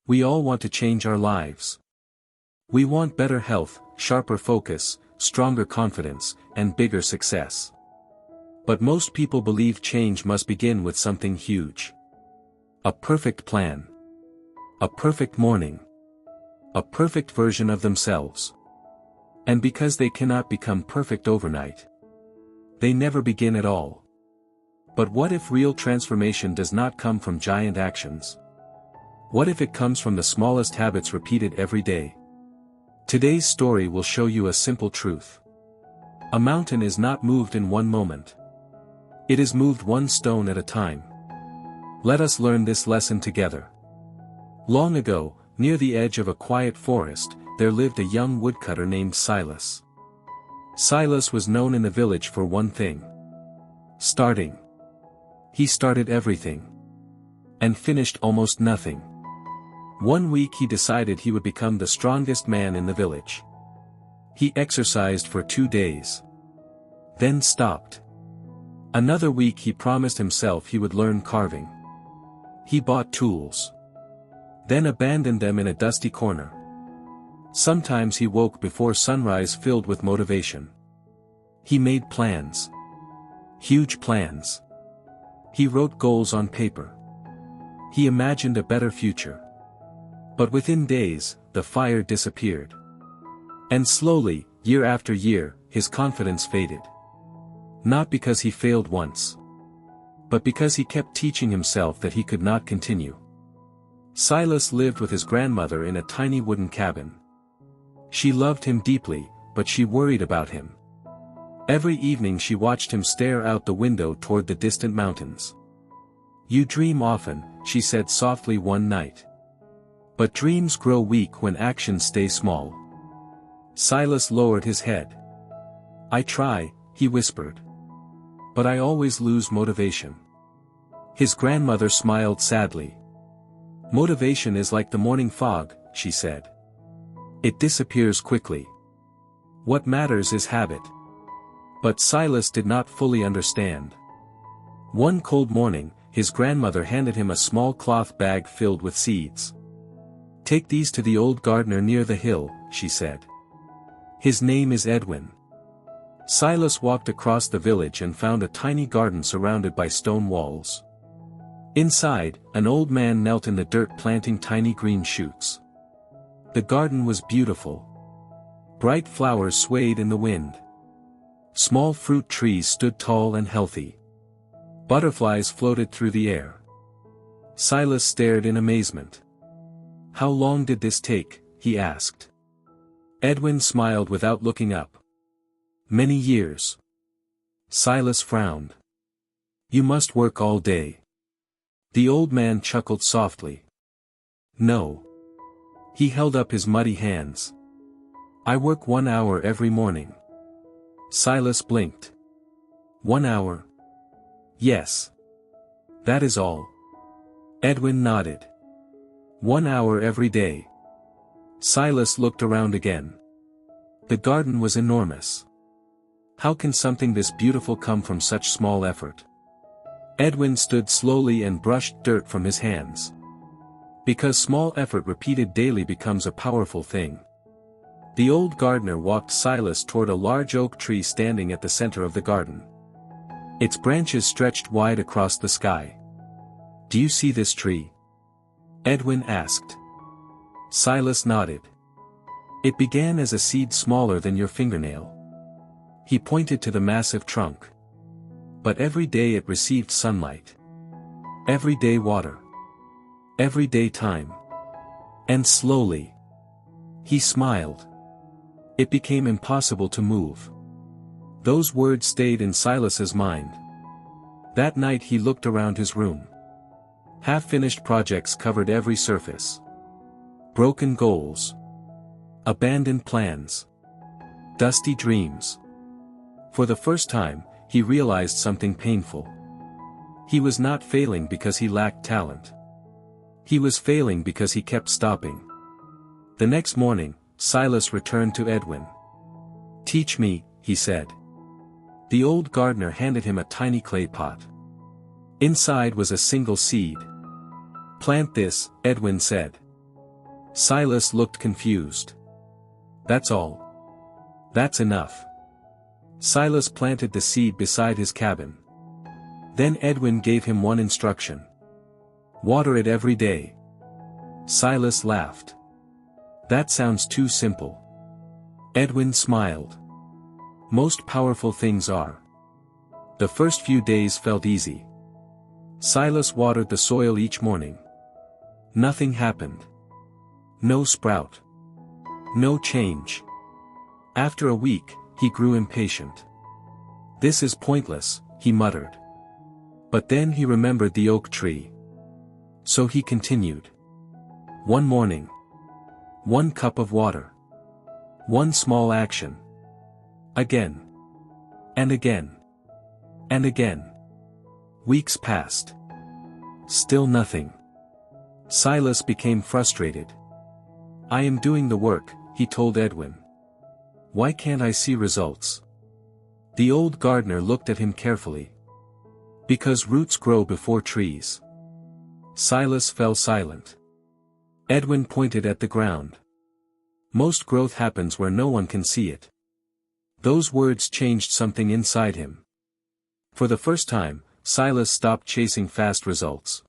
We all want to change our lives. We want better health, sharper focus, stronger confidence, and bigger success. But most people believe change must begin with something huge. A perfect plan. A perfect morning. A perfect version of themselves. And because they cannot become perfect overnight, they never begin at all. But what if real transformation does not come from giant actions? What if it comes from the smallest habits repeated every day? Today's story will show you a simple truth. A mountain is not moved in one moment. It is moved one stone at a time. Let us learn this lesson together. Long ago, near the edge of a quiet forest, there lived a young woodcutter named Silas. Silas was known in the village for one thing. Starting. He started everything. And finished almost nothing. One week he decided he would become the strongest man in the village. He exercised for 2 days. Then stopped. Another week he promised himself he would learn carving. He bought tools. Then abandoned them in a dusty corner. Sometimes he woke before sunrise filled with motivation. He made plans. Huge plans. He wrote goals on paper. He imagined a better future. But within days, the fire disappeared. And slowly, year after year, his confidence faded. Not because he failed once, but because he kept teaching himself that he could not continue. Silas lived with his grandmother in a tiny wooden cabin. She loved him deeply, but she worried about him. Every evening she watched him stare out the window toward the distant mountains. "You dream often," she said softly one night. "But dreams grow weak when actions stay small." Silas lowered his head. "I try," he whispered. "But I always lose motivation." His grandmother smiled sadly. "Motivation is like the morning fog," she said. "It disappears quickly. What matters is habit." But Silas did not fully understand. One cold morning, his grandmother handed him a small cloth bag filled with seeds. "Take these to the old gardener near the hill," she said. "His name is Edwin." Silas walked across the village and found a tiny garden surrounded by stone walls. Inside, an old man knelt in the dirt planting tiny green shoots. The garden was beautiful. Bright flowers swayed in the wind. Small fruit trees stood tall and healthy. Butterflies floated through the air. Silas stared in amazement. "How long did this take?" he asked. Edwin smiled without looking up. "Many years." Silas frowned. "You must work all day." The old man chuckled softly. "No." He held up his muddy hands. "I work 1 hour every morning." Silas blinked. 1 hour? "Yes. That is all." Edwin nodded. 1 hour every day. Silas looked around again. The garden was enormous. How can something this beautiful come from such small effort? Edwin stood slowly and brushed dirt from his hands. Because small effort repeated daily becomes a powerful thing. The old gardener walked Silas toward a large oak tree standing at the center of the garden. Its branches stretched wide across the sky. "Do you see this tree?" Edwin asked. Silas nodded. "It began as a seed smaller than your fingernail." He pointed to the massive trunk. "But every day it received sunlight. Every day water. Every day time. And slowly." He smiled. "It became impossible to move." Those words stayed in Silas's mind. That night he looked around his room. Half-finished projects covered every surface. Broken goals. Abandoned plans. Dusty dreams. For the first time, he realized something painful. He was not failing because he lacked talent. He was failing because he kept stopping. The next morning, Silas returned to Edwin. "Teach me," he said. The old gardener handed him a tiny clay pot. Inside was a single seed. "Plant this," Edwin said. Silas looked confused. That's all. That's enough. Silas planted the seed beside his cabin. Then Edwin gave him one instruction. Water it every day. Silas laughed. That sounds too simple. Edwin smiled. Most powerful things are. The first few days felt easy. Silas watered the soil each morning. Nothing happened. No sprout. No change. After a week, he grew impatient. This is pointless, he muttered. But then he remembered the oak tree. So he continued. One morning. One cup of water. One small action. Again. And again. And again. Weeks passed. Still nothing. Silas became frustrated. I am doing the work, he told Edwin. Why can't I see results? The old gardener looked at him carefully. Because roots grow before trees. Silas fell silent. Edwin pointed at the ground. Most growth happens where no one can see it. Those words changed something inside him. For the first time, Silas stopped chasing fast results.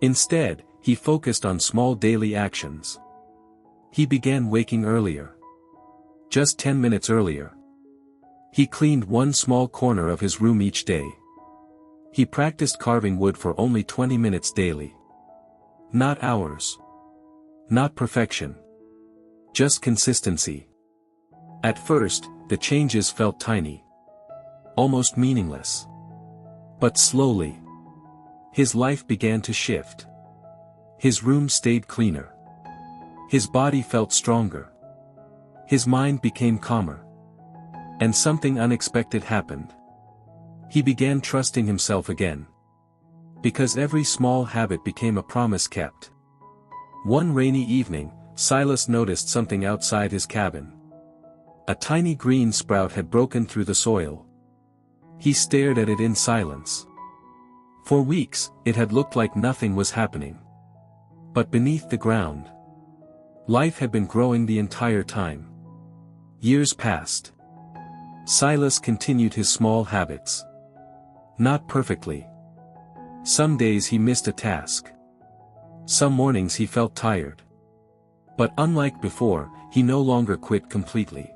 Instead, he focused on small daily actions. He began waking earlier. Just 10 minutes earlier. He cleaned one small corner of his room each day. He practiced carving wood for only 20 minutes daily. Not hours. Not perfection. Just consistency. At first, the changes felt tiny. Almost meaningless. But slowly. His life began to shift. His room stayed cleaner. His body felt stronger. His mind became calmer. And something unexpected happened. He began trusting himself again. Because every small habit became a promise kept. One rainy evening, Silas noticed something outside his cabin. A tiny green sprout had broken through the soil. He stared at it in silence. For weeks, it had looked like nothing was happening. But beneath the ground, life had been growing the entire time. Years passed. Silas continued his small habits. Not perfectly. Some days he missed a task. Some mornings he felt tired. But unlike before, he no longer quit completely.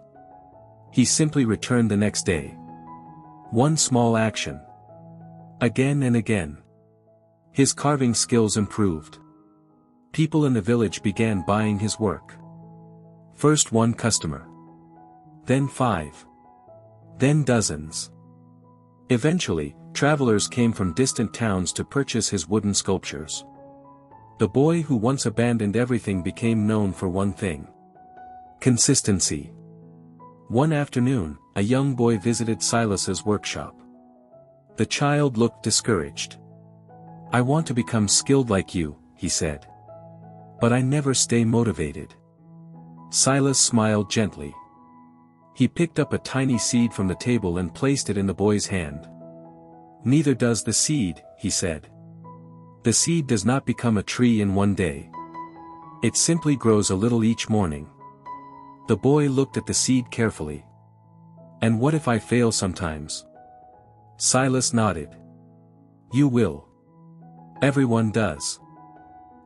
He simply returned the next day. One small action. Again and again. His carving skills improved. People in the village began buying his work. First one customer. Then 5. Then dozens. Eventually, travelers came from distant towns to purchase his wooden sculptures. The boy who once abandoned everything became known for one thing. Consistency. One afternoon, a young boy visited Silas's workshop. The child looked discouraged. I want to become skilled like you, he said. But I never stay motivated. Silas smiled gently. He picked up a tiny seed from the table and placed it in the boy's hand. Neither does the seed, he said. The seed does not become a tree in one day. It simply grows a little each morning. The boy looked at the seed carefully. And what if I fail sometimes? Silas nodded. You will. Everyone does.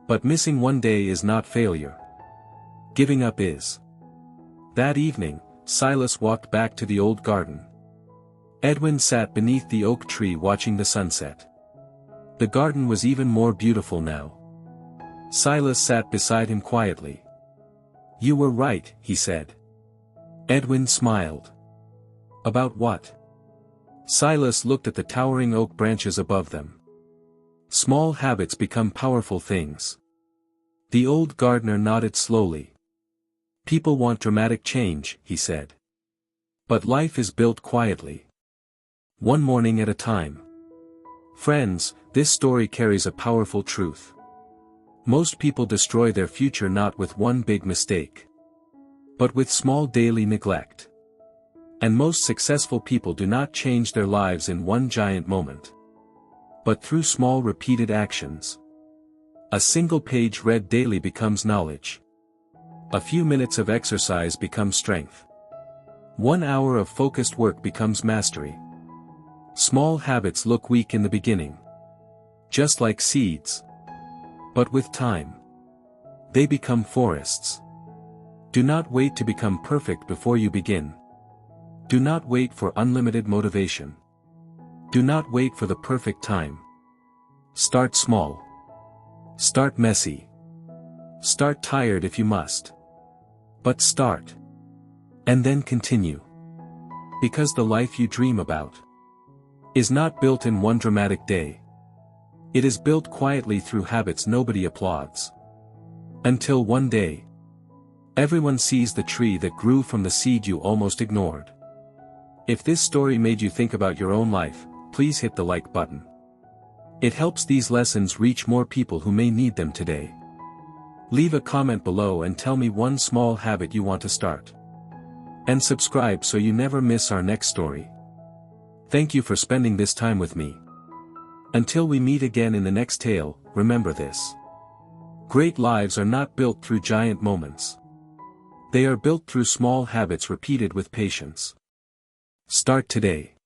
But missing one day is not failure. Giving up is. That evening, Silas walked back to the old garden. Edwin sat beneath the oak tree watching the sunset. The garden was even more beautiful now. Silas sat beside him quietly. You were right, he said. Edwin smiled. About what? Silas looked at the towering oak branches above them. Small habits become powerful things. The old gardener nodded slowly. People want dramatic change, he said. But life is built quietly. One morning at a time. Friends, this story carries a powerful truth. Most people destroy their future not with one big mistake, but with small daily neglect. And most successful people do not change their lives in one giant moment, but through small repeated actions. A single page read daily becomes knowledge. A few minutes of exercise becomes strength. 1 hour of focused work becomes mastery. Small habits look weak in the beginning. Just like seeds. But with time, they become forests. Do not wait to become perfect before you begin. Do not wait for unlimited motivation. Do not wait for the perfect time. Start small. Start messy. Start tired if you must. But start. And then continue. Because the life you dream about is not built in one dramatic day. It is built quietly through habits nobody applauds. Until one day, everyone sees the tree that grew from the seed you almost ignored. If this story made you think about your own life, please hit the like button. It helps these lessons reach more people who may need them today. Leave a comment below and tell me one small habit you want to start. And subscribe so you never miss our next story. Thank you for spending this time with me. Until we meet again in the next tale, remember this. Great lives are not built through giant moments. They are built through small habits repeated with patience. Start today.